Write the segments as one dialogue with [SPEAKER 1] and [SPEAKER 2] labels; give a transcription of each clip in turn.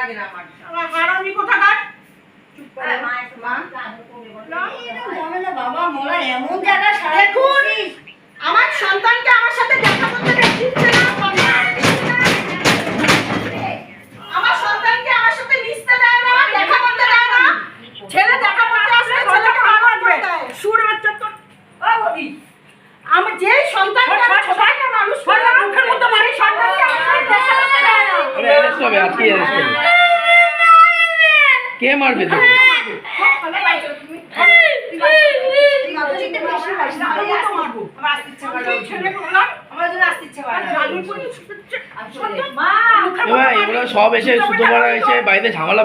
[SPEAKER 1] লাগে না আমার
[SPEAKER 2] হারামি কোথাকার
[SPEAKER 1] চুপ করে মা
[SPEAKER 3] বাবা মোলা এমন জায়গা
[SPEAKER 2] দেখুন আমার সন্তানকে আমার সাথে দেখা করতে দিচ্ছে না আমার সন্তানকে আমার সাথে মিশতে দেয় না দেখা করতে দেয় না ছেলে দেখা করতে আসলে ছেলেকে মারবার করে দেয় সুরে বাচ্চা তো ও বলি আমি যে সন্তানকে আমি ছোটকে মানুষ করলাম মুখের মধ্যে মারি সন্তানকে আমার সাথে দেখা করতে দেয় না
[SPEAKER 4] আরে অ্যারেস্ট হবে আজকে অ্যারেস্ট হবে কে মারবে তোকে এগুলো সব এসে সুতোপাড়া এসে বাড়িতে ঝামেলা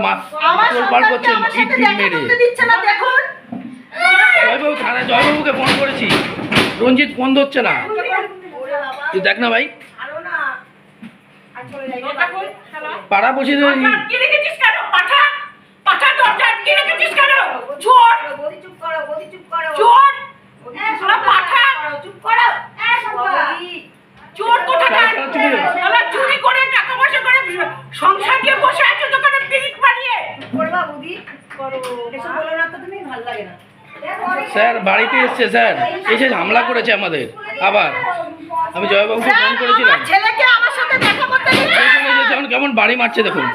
[SPEAKER 4] পার করছে ইট ফিট মেরে জয়বাবু থানায় জয়বাবুকে ফোন করেছি রঞ্জিত ফোন ধরছে না তুই দেখ না ভাই পাড়া বসে স্যার বাড়িতে এসছে স্যার এসে হামলা করেছে আমাদের আবার আমি জয়বাবুকে ফোন করেছিলাম যেমন কেমন বাড়ি মারছে দেখুন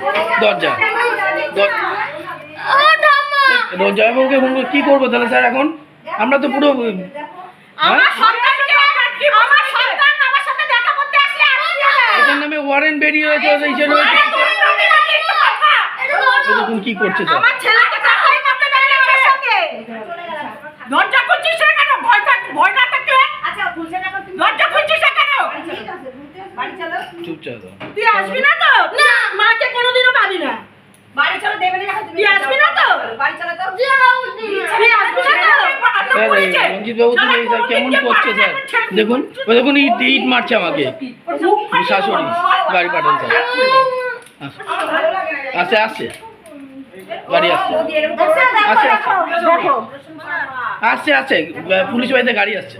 [SPEAKER 4] দরজা জয়বাবুকে ফোন করে কি করবো তাহলে স্যার এখন আমরা তো পুরো এটার নামে ওয়ারেন্ট বেরিয়ে হয়েছে দেখুন কি করছে তো
[SPEAKER 2] দরজা খুলছিস না কেন ভয় না থাকলে আচ্ছা খুলছে না দরজা খুলছিস না কেন ঠিক আছে বাড়ি চলো
[SPEAKER 4] চুপচাপ
[SPEAKER 2] তুই আসবি না তো না মাকে কোনোদিনও পাবি না বাড়ি চলো দেবে না তুই আসবি না তো বাড়ি চলো তো তুই আসবি না তো
[SPEAKER 4] স্যার রঞ্জিত বাবু তুমি কেমন করছে স্যার দেখুন ওই দেখুন ইট মারছে আমাকে শাশুড়ি গাড়ি পাঠান স্যার আসছে আসছে গাড়ি আসছে আসছে আসছে আসছে আসছে পুলিশ বাড়িতে গাড়ি আসছে